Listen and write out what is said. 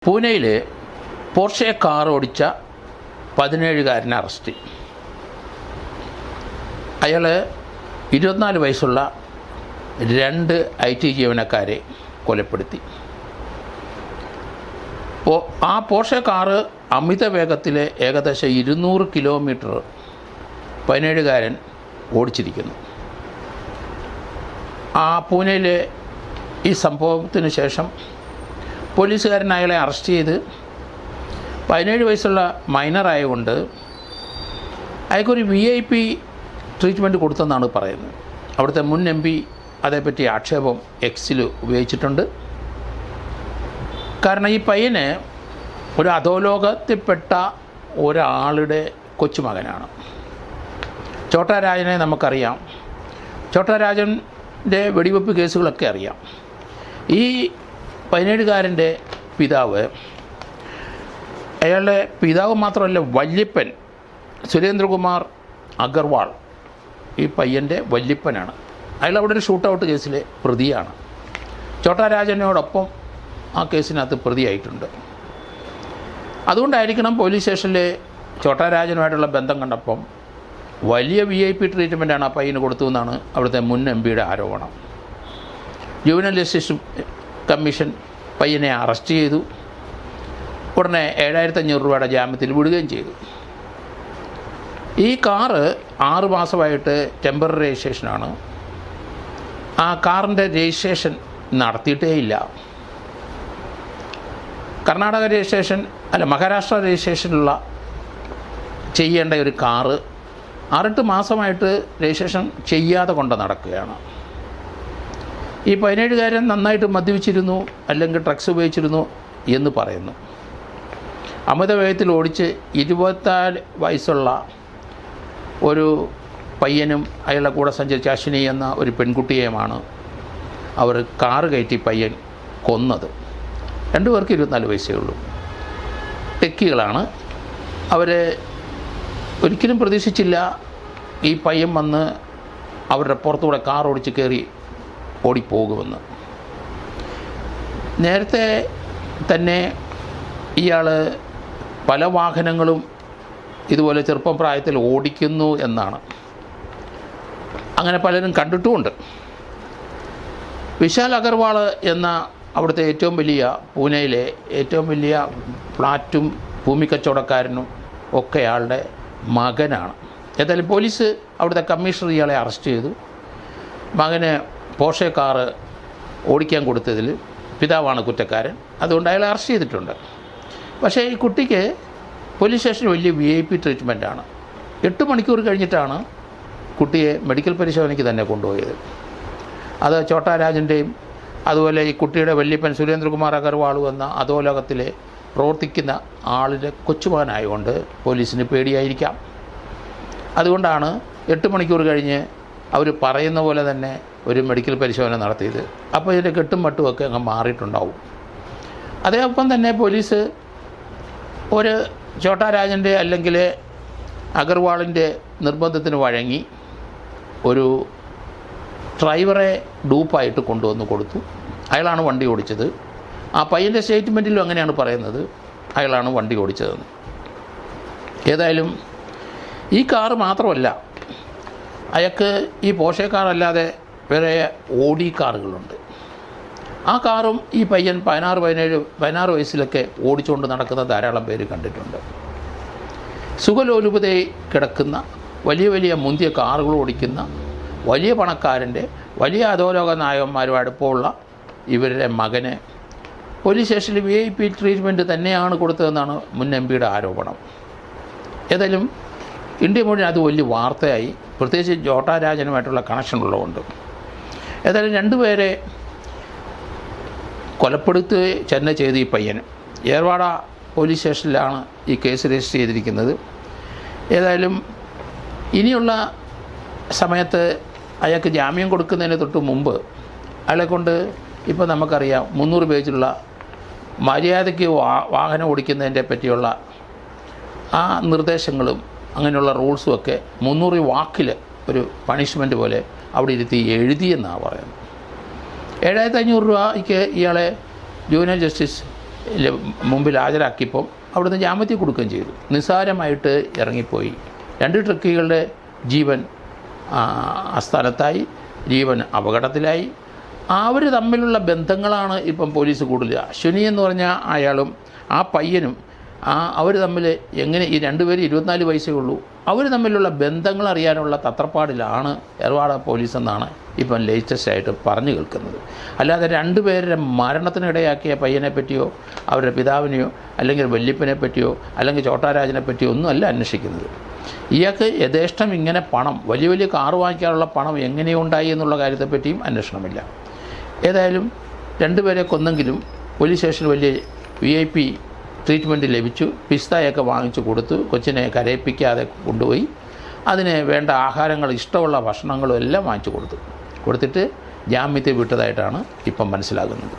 പൂനെയിൽ Porsche car ഓടിച്ച 17-കാരനെ arrest. അയാൾ 24 വയസ്സുള്ള 2 IT ജീവനക്കാരെ കൊലപ്പെടുത്തി. ആ പോർഷെ കാറ് അമിത വേഗത്തിൽ ഏകദേശം 200 കിലോമീറ്റർ 17-കാരൻ ഓടിച്ചിരിക്കുന്നു. ആ പൂനെയിലെ ഈ സംഭവത്തിന് ശേഷം പോലീസുകാരൻ അയാളെ അറസ്റ്റ് ചെയ്ത് 17 വയസ്സുള്ള മൈനറായതുകൊണ്ട് അയാൾക്കൊരു VIP ട്രീറ്റ്മെൻറ്റ് കൊടുത്തെന്നാണ് പറയുന്നത്. അവിടുത്തെ മുൻ MP അതേപ്പറ്റി ആക്ഷേപം Xൽ ഉപയോഗിച്ചിട്ടുണ്ട്. കാരണം ഈ പയ്യന് ഒരു അധോലോകത്തിൽപ്പെട്ട ഒരാളുടെ കൊച്ചുമകനാണ്. ഛോട്ടാ രാജനെ നമുക്കറിയാം. ഛോട്ടാ രാജൻ്റെ വെടിവെപ്പ് കേസുകളൊക്കെ അറിയാം. ഈ 17-കാരൻ്റെ പിതാവ്, അയാളുടെ പിതാവ് മാത്രമല്ല വല്യപ്പൻ സുരേന്ദ്രകുമാർ അഗർവാൾ ഈ പയ്യൻ്റെ വല്യപ്പനാണ്. അയാൾ അവിടെ ഒരു ഷൂട്ടൗട്ട് കേസിലെ പ്രതിയാണ്. ഛോട്ടാ രാജനോടൊപ്പം ആ കേസിനകത്ത് പ്രതിയായിട്ടുണ്ട്. അതുകൊണ്ടായിരിക്കണം പോലീസ് സ്റ്റേഷനിൽ ഛോട്ടാ രാജനുമായിട്ടുള്ള ബന്ധം കണ്ടപ്പം വലിയ VIP ട്രീറ്റ്മെൻറ്റാണ് ആ പയ്യന് കൊടുത്തതെന്നാണ് അവിടുത്തെ മുൻ MPയുടെ ആരോപണം. ജുവനൈൽ ജസ്റ്റിസ് കമ്മീഷൻ പയ്യനെ അറസ്റ്റ് ചെയ്തു. ഉടനെ 7,500 രൂപയുടെ ജാമ്യത്തിൽ വിടുകയും ചെയ്തു. ഈ കാറ് 6 മാസമായിട്ട് ടെമ്പററി രജിസ്ട്രേഷനാണ്. ആ കാറിൻ്റെ രജിസ്ട്രേഷൻ നടത്തിയിട്ടേ ഇല്ല. കർണാടക രജിസ്ട്രേഷൻ മഹാരാഷ്ട്ര രജിസ്ട്രേഷനുള്ള ചെയ്യേണ്ട ഒരു കാറ് 6-8 മാസമായിട്ട് രജിസ്ട്രേഷൻ ചെയ്യാതെ കൊണ്ട് നടക്കുകയാണ്. ഈ 17-കാരൻ നന്നായിട്ട് മദ്യപിച്ചിരുന്നു, അല്ലെങ്കിൽ ഡ്രഗ്സ് ഉപയോഗിച്ചിരുന്നു എന്ന് പറയുന്നു. അമിത വേഗത്തിൽ ഓടിച്ച് 24 വയസ്സുള്ള ഒരു പയ്യനും അയാളുടെ കൂടെ സഞ്ചരിച്ച അശ്വിനി എന്ന ഒരു പെൺകുട്ടിയെയുമാണ് അവർ കാറ് കയറ്റി പയ്യൻ കൊന്നത്. 2 പേർക്ക് 24 വയസ്സേ ഉള്ളൂ. ടെക്കികളാണ്. അവർ ഒരിക്കലും പ്രതീക്ഷിച്ചില്ല ഈ പയ്യൻ വന്ന് അവരുടെ പുറത്തുകൂടെ കാർ ഓടിച്ച് കയറി ഓടിപ്പോകുമെന്ന്. നേരത്തെ തന്നെ ഇയാൾ പല വാഹനങ്ങളും ഇതുപോലെ ചെറുപ്പം പ്രായത്തിൽ ഓടിക്കുന്നു എന്നാണ് അങ്ങനെ പലരും കണ്ടിട്ടുമുണ്ട്. വിശാൽ അഗർവാൾ എന്ന അവിടുത്തെ ഏറ്റവും വലിയ പൂനെയിലെ ഏറ്റവും വലിയ ഫ്ലാറ്റും ഭൂമിക്കച്ചവടക്കാരനും ഒക്കെ അയാളുടെ മകനാണ്. ഏതായാലും പോലീസ് അവിടുത്തെ കമ്മീഷണർ ഇയാളെ അറസ്റ്റ് ചെയ്തു. മകന് പോർഷെ കാറ് ഓടിക്കാൻ കൊടുത്തതിൽ പിതാവാണ് കുറ്റക്കാരൻ. അതുകൊണ്ട് അയാളെ അറസ്റ്റ് ചെയ്തിട്ടുണ്ട്. പക്ഷേ ഈ കുട്ടിക്ക് പോലീസ് സ്റ്റേഷനിൽ വലിയ VIP ട്രീറ്റ്മെൻറ്റാണ്. 8 മണിക്കൂർ കഴിഞ്ഞിട്ടാണ് കുട്ടിയെ മെഡിക്കൽ പരിശോധനയ്ക്ക് തന്നെ കൊണ്ടുപോയത്. അത് ഛോട്ടാ രാജൻ്റെയും അതുപോലെ ഈ കുട്ടിയുടെ വല്യപ്പൻ സുരേന്ദ്രകുമാർ അഗർവാളും എന്ന അധോലോകത്തിൽ പ്രവർത്തിക്കുന്ന ആളിൻ്റെ കൊച്ചുമകനായതുകൊണ്ട് പോലീസിന് പേടിയായിരിക്കാം. അതുകൊണ്ടാണ് 8 മണിക്കൂർ കഴിഞ്ഞ് അവർ പറയുന്ന പോലെ തന്നെ ഒരു മെഡിക്കൽ പരിശോധന നടത്തിയത്. അപ്പോൾ ഇതിൻ്റെ കെട്ടും മട്ടുമൊക്കെ അങ്ങ് മാറിയിട്ടുണ്ടാവും. അതേപ്പം തന്നെ പോലീസ് ഒരു ഛോട്ടാ രാജൻ്റെ അല്ലെങ്കിൽ അഗർവാളിൻ്റെ നിർബന്ധത്തിന് വഴങ്ങി ഒരു ഡ്രൈവറെ ഡൂപ്പായിട്ട് കൊണ്ടുവന്ന് കൊടുത്തു. അയാളാണ് വണ്ടി ഓടിച്ചത്. ആ പയ്യൻ്റെ സ്റ്റേറ്റ്മെൻറ്റിലും അങ്ങനെയാണ് പറയുന്നത്, അയാളാണ് വണ്ടി ഓടിച്ചതെന്ന്. ഏതായാലും ഈ കാറ് മാത്രമല്ല, അയാൾക്ക് ഈ പോർഷെ കാറല്ലാതെ വേറെ ഓഡി കാറുകളുണ്ട്. ആ കാറും ഈ പയ്യൻ 16 വയസ്സിലൊക്കെ ഓടിച്ചുകൊണ്ട് നടക്കുന്ന ധാരാളം പേര് കണ്ടിട്ടുണ്ട്. സുഖലോലുപതയിൽ കിടക്കുന്ന വലിയ വലിയ മുന്തിയ കാറുകൾ ഓടിക്കുന്ന വലിയ പണക്കാരൻ്റെ വലിയ അധോലോക നായകന്മാരും അടുപ്പമുള്ള ഇവരുടെ മകന് പോലീസ് സ്റ്റേഷനിൽ VIP ട്രീറ്റ്മെൻറ്റ് തന്നെയാണ് കൊടുത്തതെന്നാണ് മുൻ MPയുടെ ആരോപണം. ഏതായാലും ഇന്ത്യ മുഴുവൻ അത് വലിയ വാർത്തയായി, പ്രത്യേകിച്ച് ഛോട്ടാ രാജനുമായിട്ടുള്ള കണക്ഷൻ ഉള്ളതുകൊണ്ട്. ഏതായാലും 2 പേരെ കൊലപ്പെടുത്തുകയും തന്നെ ചെയ്ത് ഈ പയ്യന് ഏർവാട പോലീസ് സ്റ്റേഷനിലാണ് ഈ കേസ് രജിസ്റ്റർ ചെയ്തിരിക്കുന്നത്. ഏതായാലും ഇനിയുള്ള സമയത്ത് അയാൾക്ക് ജാമ്യം കൊടുക്കുന്നതിന് തൊട്ട് മുമ്പ് അയാളെ കൊണ്ട് ഇപ്പോൾ നമുക്കറിയാം 300 പേജുള്ള മര്യാദയ്ക്ക് വാഹനം ഓടിക്കുന്നതിൻ്റെ പറ്റിയുള്ള ആ നിർദ്ദേശങ്ങളും അങ്ങനെയുള്ള റൂൾസും ഒക്കെ 300 വാക്കിൽ ഒരു പണിഷ്മെൻറ്റ് പോലെ അവിടെ ഇരുത്തി എഴുതിയെന്നാണ് പറയുന്നത്. 7,500 രൂപയ്ക്ക് ഇയാളെ ജുവനൈൽ ജസ്റ്റിസ് മുമ്പിൽ ഹാജരാക്കിയപ്പോൾ അവിടുന്ന് ജാമ്യത്തിൽ കൊടുക്കുകയും ചെയ്തു. നിസ്സാരമായിട്ട് ഇറങ്ങിപ്പോയി. 2 ട്രക്കികളുടെ ജീവൻ അസ്ഥാനത്തായി, ജീവൻ അപകടത്തിലായി. അവർ തമ്മിലുള്ള ബന്ധങ്ങളാണ് ഇപ്പം പോലീസ് കൂടുതൽ. അശ്വിനി എന്ന് പറഞ്ഞ അയാളും ആ പയ്യനും അവർ തമ്മിൽ എങ്ങനെ, ഈ 2 പേര് 24 വയസ്സേ ഉള്ളൂ, അവർ തമ്മിലുള്ള ബന്ധങ്ങൾ അറിയാനുള്ള തത്രപ്പാടിലാണ് എറവാട പോലീസ് എന്നാണ് ഇപ്പം ലേറ്റസ്റ്റ് ആയിട്ട് പറഞ്ഞു കേൾക്കുന്നത്. അല്ലാതെ 2 പേരുടെ മരണത്തിനിടയാക്കിയ പയ്യനെ പറ്റിയോ അവരുടെ പിതാവിനെയോ അല്ലെങ്കിൽ വല്യപ്പനെ പറ്റിയോ അല്ലെങ്കിൽ ചോട്ടാരാജനെ പറ്റിയോ ഒന്നുമല്ല അന്വേഷിക്കുന്നത്. ഇയാൾക്ക് യഥേഷ്ടം ഇങ്ങനെ പണം, വലിയ വലിയ കാറ് വാങ്ങിക്കാനുള്ള പണം എങ്ങനെയുണ്ടായി എന്നുള്ള കാര്യത്തെപ്പറ്റിയും അന്വേഷണമില്ല. ഏതായാലും 2 പേരെ കൊന്നെങ്കിലും പോലീസ് സ്റ്റേഷനിൽ വലിയ VIP ട്രീറ്റ്മെൻറ്റ് ലഭിച്ചു. പിസ്തയൊക്കെ വാങ്ങിച്ചു കൊടുത്തു. കൊച്ചിനെ കരയിപ്പിക്കാതെ കൊണ്ടുപോയി അതിന് വേണ്ട ആഹാരങ്ങൾ, ഇഷ്ടമുള്ള ഭക്ഷണങ്ങളും എല്ലാം വാങ്ങിച്ചു കൊടുത്തിട്ട് ജാമ്യത്തിൽ വിട്ടതായിട്ടാണ് ഇപ്പം മനസ്സിലാകുന്നത്.